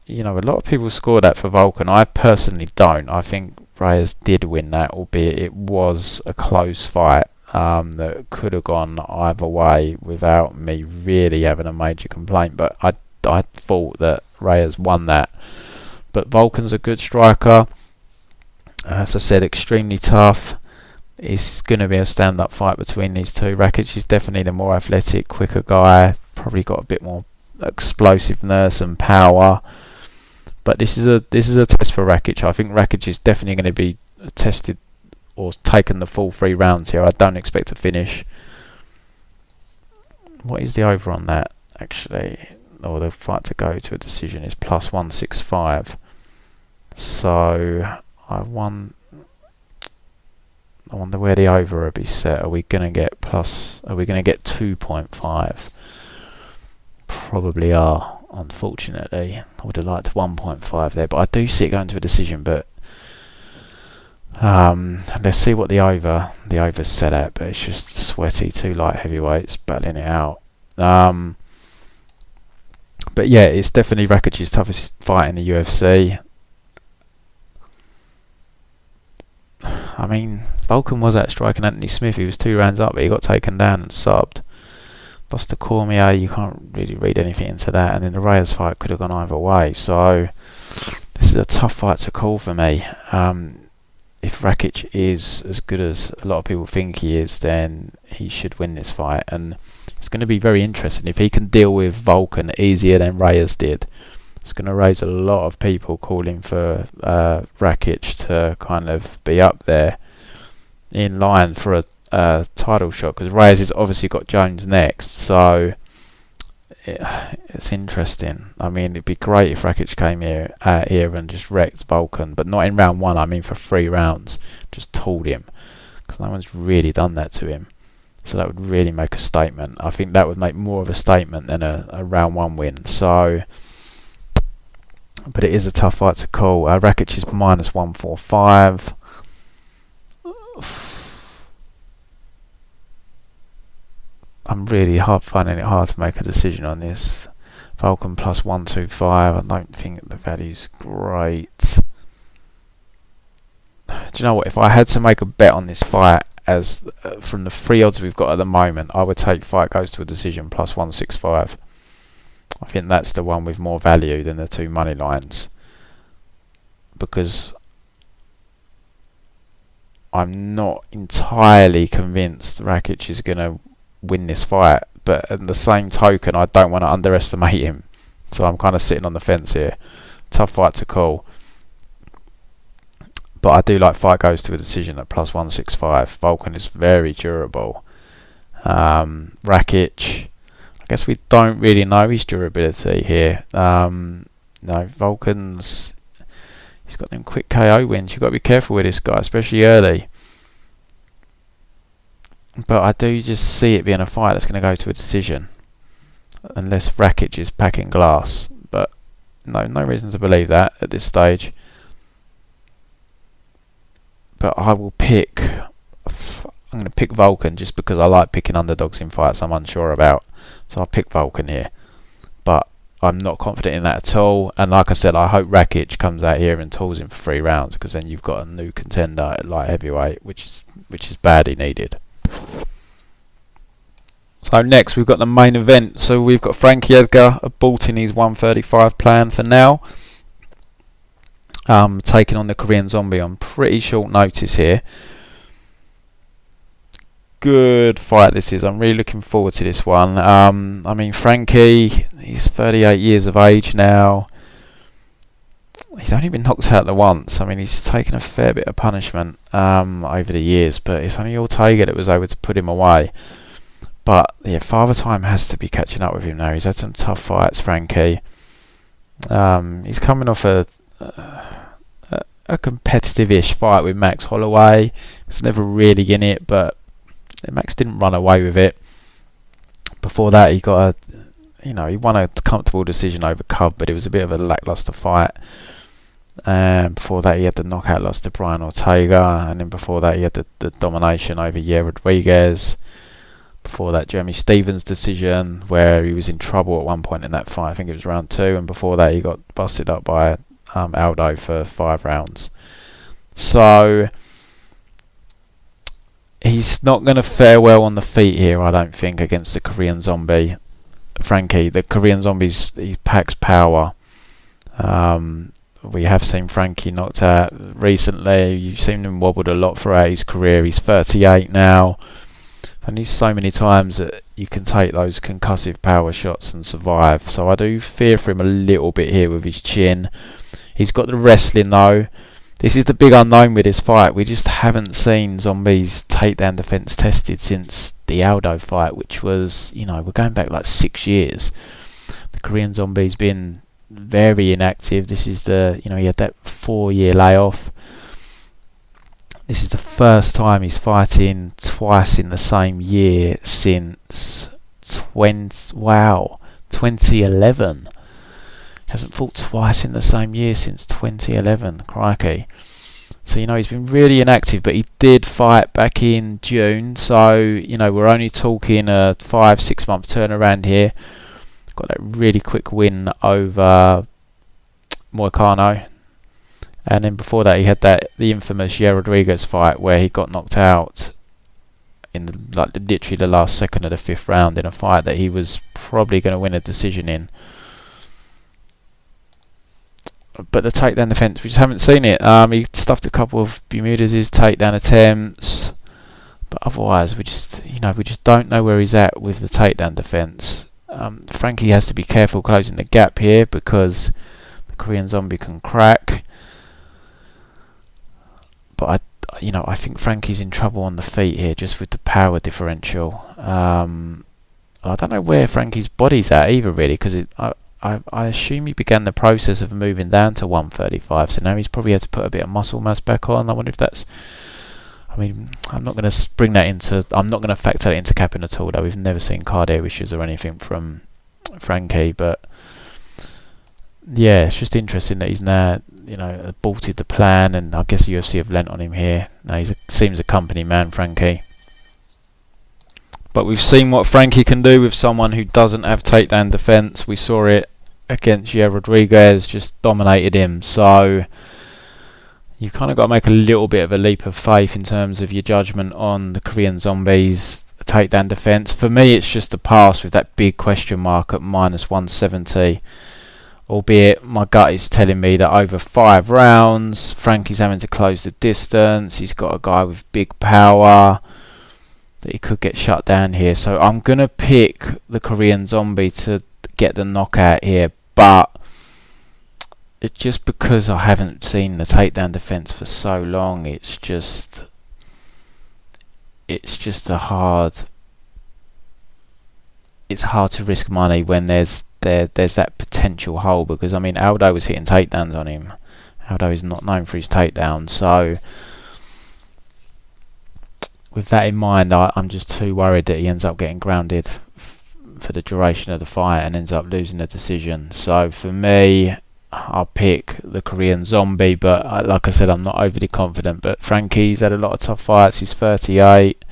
you know, a lot of people score that for Volkan. I personally don't. I think Reyes did win that, albeit it was a close fight that could have gone either way without me really having a major complaint. But I thought that Reyes won that. But Volkan's a good striker. As I said, extremely tough. It's going to be a stand-up fight between these two. Rakić is definitely the more athletic, quicker guy. Probably got a bit more explosiveness and power. But this is a test for Rakić. I think Rakić is definitely going to be tested or taken the full 3 rounds here. I don't expect to finish. What is the over on that, actually? Or the fight to go to a decision is plus 165. So I wonder where the over will be set. Are we going to get 2.5? Probably are, unfortunately. I would have liked 1.5 there, but I do see it going to a decision. But let's see what the over's set at. But it's just sweaty, 2 light heavyweights battling it out. But yeah, it's definitely Rakic's toughest fight in the UFC. I mean, Volkan was out striking Anthony Smith. He was 2 rounds up, but he got taken down and subbed. Lost to Cormier. You can't really read anything into that. And then the Reyes fight could have gone either way. So this is a tough fight to call for me. If Rakić is as good as a lot of people think he is, then he should win this fight. And it's going to be very interesting if he can deal with Volkan easier than Reyes did. It's going to raise a lot of people calling for Rakić to kind of be up there in line for a title shot, because Reyes has obviously got Jones next. So it's interesting. I mean, it'd be great if Rakić came here and just wrecked Volkan, but not in round 1. I mean, for 3 rounds, just tooled him, because no one's really done that to him. So that would really make a statement. I think that would make more of a statement than a round 1 win. So, but it is a tough fight to call. Rakić is minus 145. I'm really finding it hard to make a decision on this. Volkan plus 125. I don't think the value's great. Do you know what? If I had to make a bet on this fight, as from the 3 odds we've got at the moment, I would take fight goes to a decision plus 165. I think that's the one with more value than the 2 money lines, because I'm not entirely convinced Rakić is going to win this fight, but at the same token I don't want to underestimate him, so I'm kind of sitting on the fence here. Tough fight to call, but I do like fight goes to a decision at plus 165. Volkan is very durable. Rakić, I guess we don't really know his durability here. No, Volkan's, he's got them quick KO wins. You've got to be careful with this guy, especially early. But I do just see it being a fight that's going to go to a decision, unless Rakić is packing glass. But no reason to believe that at this stage. But I will pick. I'm going to pick Volkan just because I like picking underdogs in fights I'm unsure about. So I'll pick Volkan here. But I'm not confident in that at all. And like I said, I hope Rakić comes out here and tools him for 3 rounds, because then you've got a new contender at light heavyweight, which is badly needed. So next we've got the main event. So we've got Frankie Edgar aborting his 135 plan for now. Taking on the Korean Zombie on pretty short notice here. Good fight this is. I'm really looking forward to this one. I mean, Frankie, he's 38 years of age now. He's only been knocked out the once. I mean, he's taken a fair bit of punishment over the years, but it's only Ortega that was able to put him away. But yeah, Father Time has to be catching up with him now. He's had some tough fights, Frankie. He's coming off a competitive-ish fight with Max Holloway. He was never really in it, but Max didn't run away with it. Before that, he got he won a comfortable decision over Cub, but it was a bit of a lackluster fight. And before that, he had the knockout loss to Brian Ortega, and then before that, he had the domination over Yair Rodriguez. Before that, Jeremy Stevens decision, where he was in trouble at one point in that fight. I think it was round 2, and before that, he got busted up by Aldo for 5 rounds. So he's not going to fare well on the feet here, I don't think, against the Korean Zombie. Frankie, the Korean Zombie, he packs power. We have seen Frankie knocked out recently. You've seen him wobbled a lot throughout his career. He's 38 now. And he's so many times that you can take those concussive power shots and survive. So I do fear for him a little bit here with his chin. He's got the wrestling though. This is the big unknown with this fight. We just haven't seen Zombie's takedown defence tested since the Aldo fight, which was, we're going back like 6 years. The Korean Zombie's been very inactive. This is he had that 4-year layoff. This is the first time he's fighting twice in the same year since 2011. Hasn't fought twice in the same year since 2011. Crikey. So, he's been really inactive, but he did fight back in June. So, we're only talking a 5-6 month turnaround here. Got that really quick win over Moicano. And then before that, he had the infamous Yair Rodriguez fight where he got knocked out in literally the last second of the 5th round in a fight that he was probably going to win a decision in. But the takedown defence, we just haven't seen it. He stuffed a couple of Bermudez's takedown attempts, but otherwise we just don't know where he's at with the takedown defence. Frankie has to be careful closing the gap here because the Korean Zombie can crack. But I think Frankie's in trouble on the feet here, just with the power differential. I don't know where Frankie's body's at either, really, because I assume he began the process of moving down to 135, so now he's probably had to put a bit of muscle mass back on. I wonder if that's... I'm not going to bring that into... I'm not going to factor that into capping at all, though. We've never seen cardio issues or anything from Frankie, but... yeah, it's just interesting that he's now, aborted the plan, and I guess the UFC have lent on him here. Now seems a company man, Frankie. But we've seen what Frankie can do with someone who doesn't have takedown defence. We saw it against Yair Rodriguez, just dominated him. So you kind of got to make a little bit of a leap of faith in terms of your judgment on the Korean Zombie's takedown defence. For me, it's just a pass with that big question mark at -170. Albeit my gut is telling me that over 5 rounds, Frankie's having to close the distance. He's got a guy with big power that he could get shut down here. So I'm going to pick the Korean Zombie to get the knockout here. But it's just because I haven't seen the takedown defence for so long. It's just a hard... It's hard to risk money when there's that potential hole, because Aldo was hitting takedowns on him. Aldo is not known for his takedowns, so with that in mind, I'm just too worried that he ends up getting grounded for the duration of the fight and ends up losing the decision. So for me, I'll pick the Korean Zombie, but like I said, I'm not overly confident. But Frankie's had a lot of tough fights. He's 38.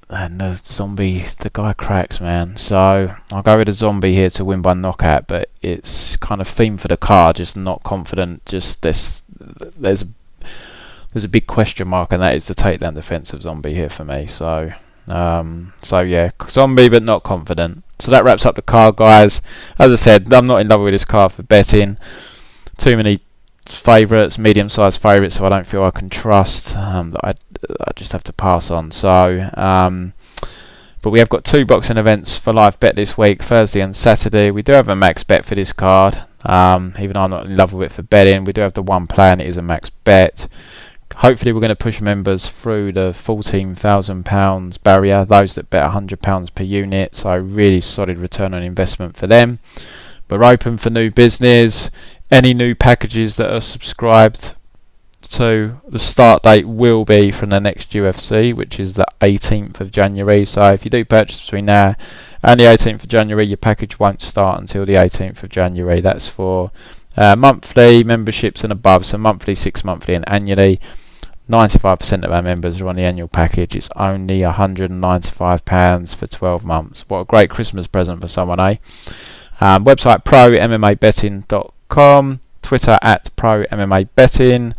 And the Zombie, the guy cracks, man. So I'll go with the Zombie here to win by knockout, but it's kind of theme for the card, just not confident. Just there's a big question mark, and that is the takedown defence of Zombie here for me. So So yeah, zombie but not confident. So that wraps up the card, guys. As I said, I'm not in love with this card for betting. Too many favourites, medium-sized favourites, so I don't feel I can trust. That I just have to pass on. So, but we have got 2 boxing events for live bet this week, Thursday and Saturday. We do have a max bet for this card, even though I'm not in love with it for betting. We do have the one play, and it is a max bet. Hopefully we're going to push members through the £14,000 barrier, those that bet £100 per unit, so really solid return on investment for them. We're open for new business. Any new packages that are subscribed to, the start date will be from the next UFC, which is the 18th of January. So if you do purchase between now and the 18th of January, your package won't start until the 18th of January. That's for monthly memberships and above, so monthly, 6 monthly and annually. 95% of our members are on the annual package. It's only £195 for 12 months. What a great Christmas present for someone, eh? Website prommmabetting.com, Twitter at prommmabetting,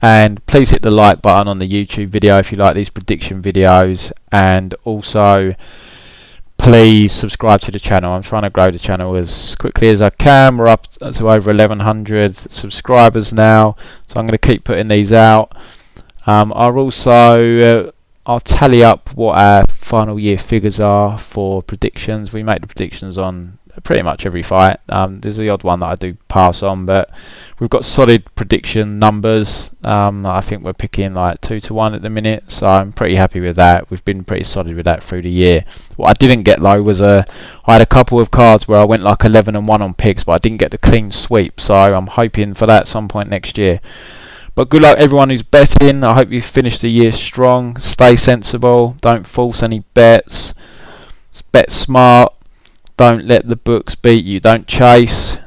and please hit the like button on the YouTube video if you like these prediction videos, and also please subscribe to the channel. I'm trying to grow the channel as quickly as I can. We're up to over 1100 subscribers now, so I'm going to keep putting these out. I'll tally up what our final year figures are for predictions. We make the predictions on pretty much every fight. There's the odd one that I do pass on, but we've got solid prediction numbers. I think we're picking like 2-1 at the minute, so I'm pretty happy with that. We've been pretty solid with that through the year. What I didn't get though was I had a couple of cards where I went like 11-1 on picks, but I didn't get the clean sweep, so I'm hoping for that at some point next year. But good luck everyone who's betting. I hope you finish the year strong. Stay sensible, don't force any bets, bet smart. Don't let the books beat you. Don't chase.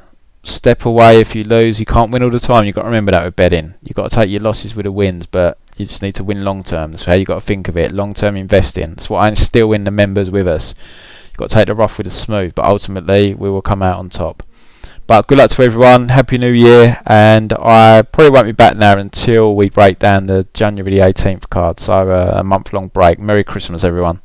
Step away if you lose. You can't win all the time. You've got to remember that with betting. You've got to take your losses with the wins, but you just need to win long term. That's how you've got to think of it. Long term investing. That's what I instill in the members with us. You've got to take the rough with the smooth, but ultimately we will come out on top. But good luck to everyone. Happy New Year, and I probably won't be back now until we break down the January the 18th card. So a month-long break. Merry Christmas, everyone.